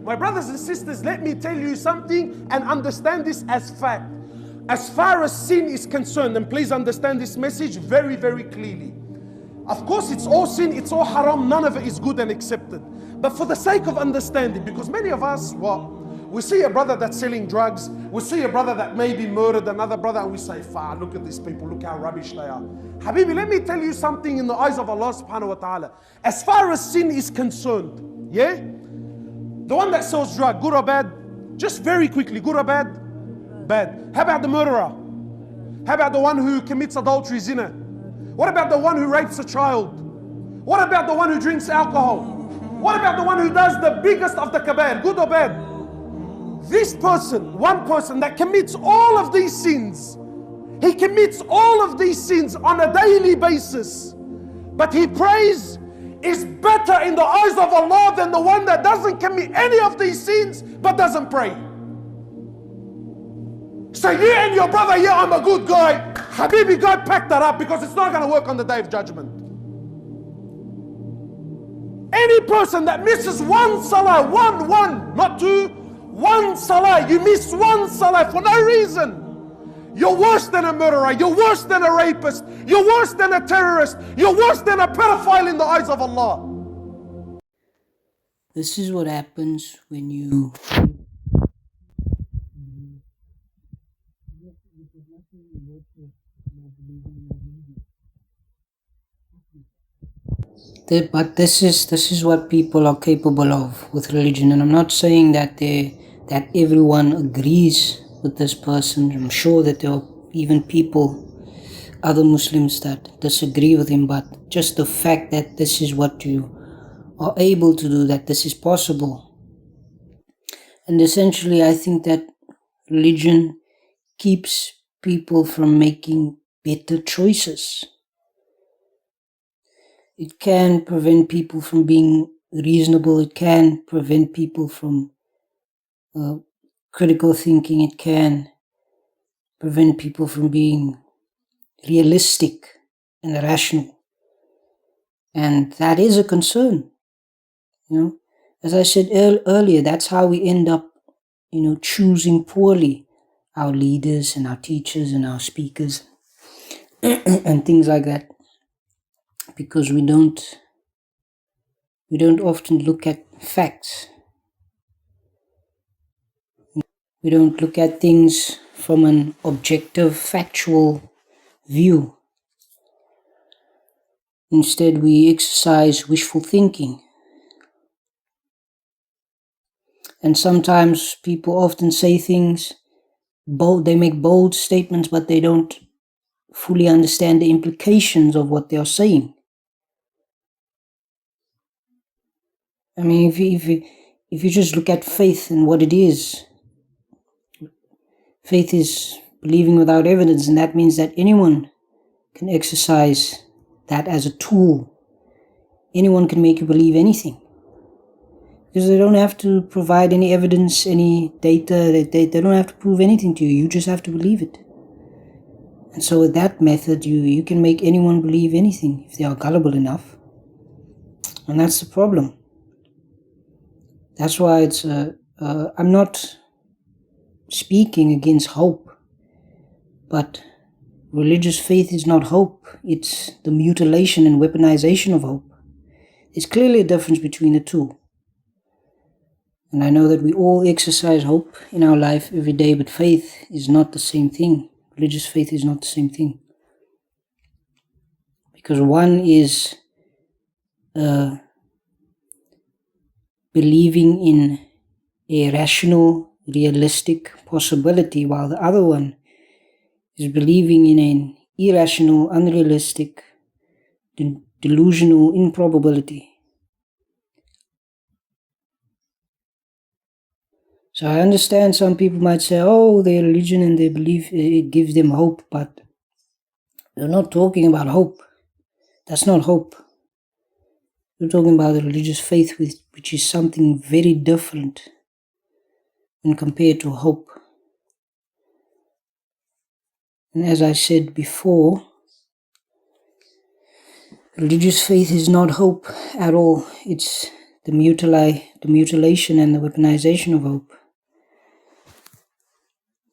My brothers and sisters, let me tell you something and understand this as fact. As far as sin is concerned, and please understand this message very, very clearly. Of course, it's all sin, it's all haram, none of it is good and accepted. But for the sake of understanding, because many of us, we see a brother that's selling drugs, we see a brother that maybe murdered another brother, and we say, look at these people, look how rubbish they are. Habibi, let me tell you something in the eyes of Allah subhanahu wa ta'ala. As far as sin is concerned, yeah? The one that sells drug, good or bad? Just very quickly, good or bad? Bad. How about the murderer? How about the one who commits adultery, zina? What about the one who rapes a child? What about the one who drinks alcohol? What about the one who does the biggest of the kabair, good or bad? This person, one person that commits all of these sins, he commits all of these sins on a daily basis, but he prays, is better in the eyes of Allah than the one that doesn't commit any of these sins but doesn't pray. So you and your brother, yeah, I'm a good guy. Habibi, God, pack that up because it's not going to work on the day of judgment. Any person that misses one salah, one, not two, one salah, you miss one salah for no reason, you're worse than a murderer, you're worse than a rapist, you're worse than a terrorist, you're worse than a pedophile in the eyes of Allah. This is what happens when you but this is what people are capable of with religion, and I'm not saying that everyone agrees with this person. I'm sure that there are even people, other Muslims, that disagree with him, but just the fact that this is what you are able to do, that this is possible. And essentially, I think that religion keeps people from making better choices. It can prevent people from being reasonable. It can prevent people from critical thinking. It can prevent people from being realistic and rational. And that is a concern. As I said earlier, that's how we end up, choosing poorly our leaders and our teachers and our speakers and things like that. Because we don't often look at facts. We don't look at things from an objective, factual view. Instead, we exercise wishful thinking. And sometimes people often say things, they make bold statements, but they don't fully understand the implications of what they are saying. I mean, if you just look at faith and what it is, faith is believing without evidence, and that means that anyone can exercise that as a tool. Anyone can make you believe anything. Because they don't have to provide any evidence, any data, they don't have to prove anything to you, you just have to believe it. And so with that method, you can make anyone believe anything if they are gullible enough. And that's the problem. That's why I'm not speaking against hope, but religious faith is not hope. It's the mutilation and weaponization of hope. There's clearly a difference between the two. And I know that we all exercise hope in our life every day, but faith is not the same thing. Religious faith is not the same thing. Because one is believing in a rational, realistic possibility, while the other one is believing in an irrational, unrealistic, delusional improbability. So I understand some people might say, their religion and their belief, it gives them hope, but we're not talking about hope. That's not hope. We're talking about the religious faith, which is something very different when compared to hope. And as I said before, religious faith is not hope at all. It's the mutilation and the weaponization of hope.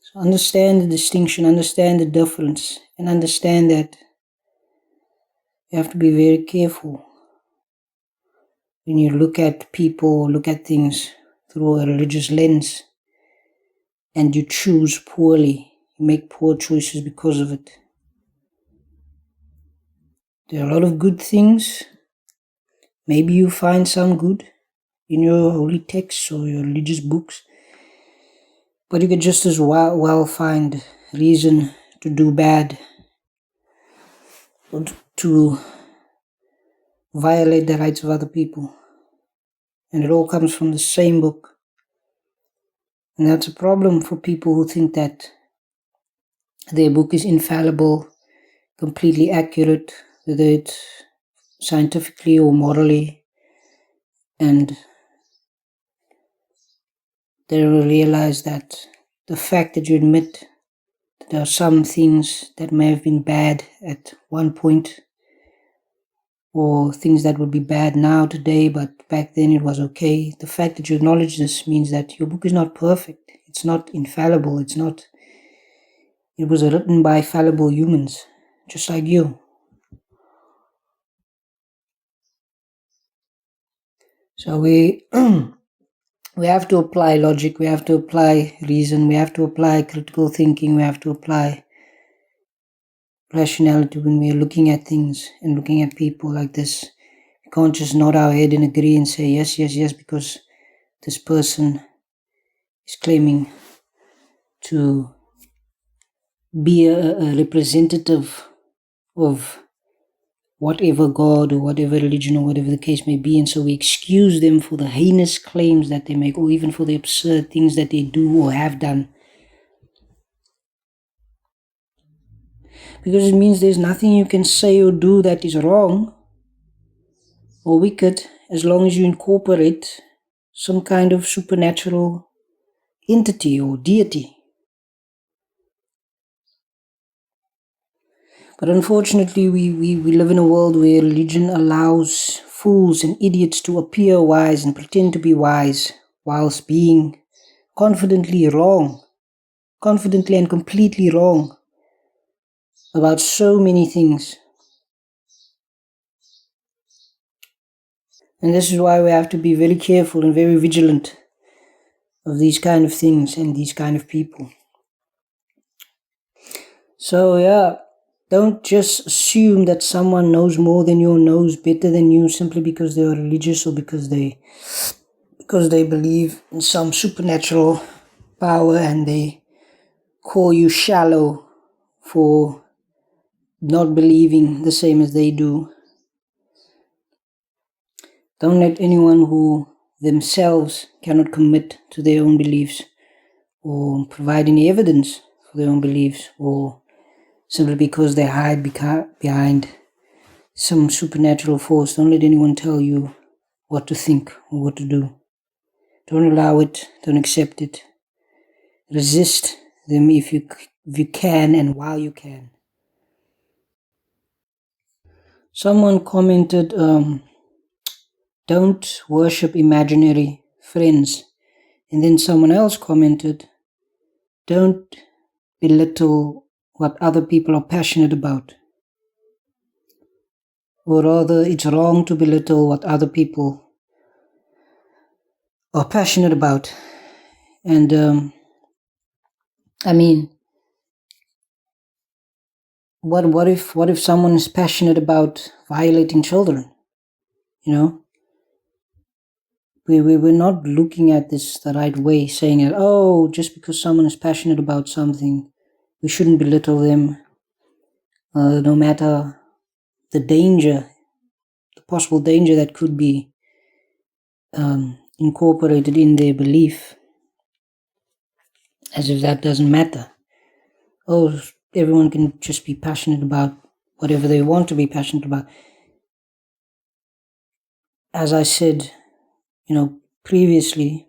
So understand the distinction, understand the difference, and understand that you have to be very careful when you look at people, look at things through a religious lens, and you choose poorly, you make poor choices because of it. There are a lot of good things. Maybe you find some good in your holy texts or your religious books, but you could just as well find reason to do bad or to violate the rights of other people. And it all comes from the same book. And that's a problem for people who think that their book is infallible, completely accurate, whether it's scientifically or morally, and they will realize that the fact that you admit that there are some things that may have been bad at one point, or things that would be bad now today, but back then it was okay. The fact that you acknowledge this means that your book is not perfect. It's not infallible. It was written by fallible humans, just like you. So we have to apply logic, we have to apply reason, we have to apply critical thinking, we have to apply rationality when we are looking at things and looking at people like this. We can't just nod our head and agree and say yes, yes, yes, because this person is claiming to be a representative of whatever God or whatever religion or whatever the case may be, and so we excuse them for the heinous claims that they make, or even for the absurd things that they do or have done, because it means there's nothing you can say or do that is wrong or wicked as long as you incorporate some kind of supernatural entity or deity. But unfortunately, we live in a world where religion allows fools and idiots to appear wise and pretend to be wise whilst being confidently and completely wrong about so many things. And this is why we have to be very careful and very vigilant of these kind of things and these kind of people. So yeah, don't just assume that someone knows more than you or knows better than you simply because they are religious or because they believe in some supernatural power, and they call you shallow for not believing the same as they do. Don't let anyone who themselves cannot commit to their own beliefs or provide any evidence for their own beliefs, or simply because they hide behind some supernatural force, don't let anyone tell you what to think or what to do. Don't allow it, don't accept it. Resist them if you can and while you can. Someone commented, don't worship imaginary friends. And then someone else commented, don't belittle what other people are passionate about. Or rather, it's wrong to belittle what other people are passionate about. And I mean, what if someone is passionate about violating children? You know, we're not looking at this the right way, saying that, oh, just because someone is passionate about something, we shouldn't belittle them, no matter the danger, the possible danger that could be incorporated in their belief, as if that doesn't matter. Oh, everyone can just be passionate about whatever they want to be passionate about. As I said, previously,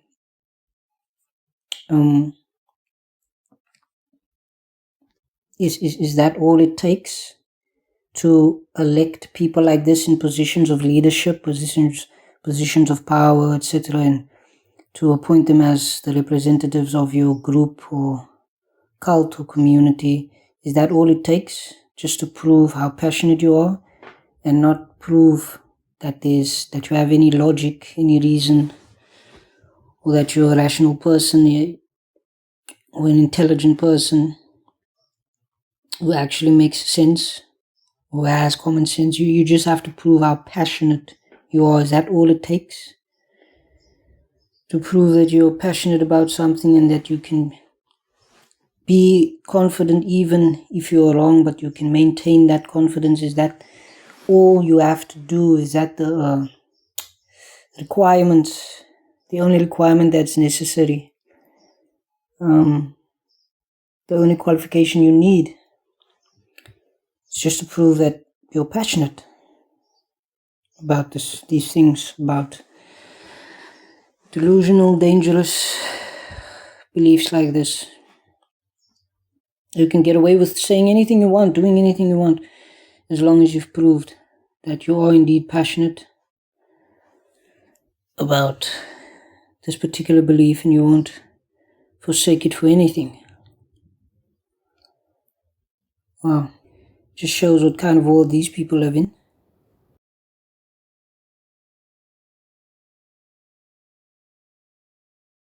is that all it takes to elect people like this in positions of leadership, positions positions of power, etc., and to appoint them as the representatives of your group or cult or community. Is that all it takes? Just to prove how passionate you are and not prove that you have any logic, any reason, or that you're a rational person or an intelligent person who actually makes sense, who has common sense. You just have to prove how passionate you are. Is that all it takes? To prove that you're passionate about something and that you can be confident even if you're wrong, but you can maintain that confidence. Is that all you have to do? Is that the requirement, the only requirement that's necessary? The only qualification you need is just to prove that you're passionate about these things, about delusional, dangerous beliefs like this. You can get away with saying anything you want, doing anything you want, as long as you've proved that you are indeed passionate about this particular belief and you won't forsake it for anything. Wow. Just shows what kind of world these people live in.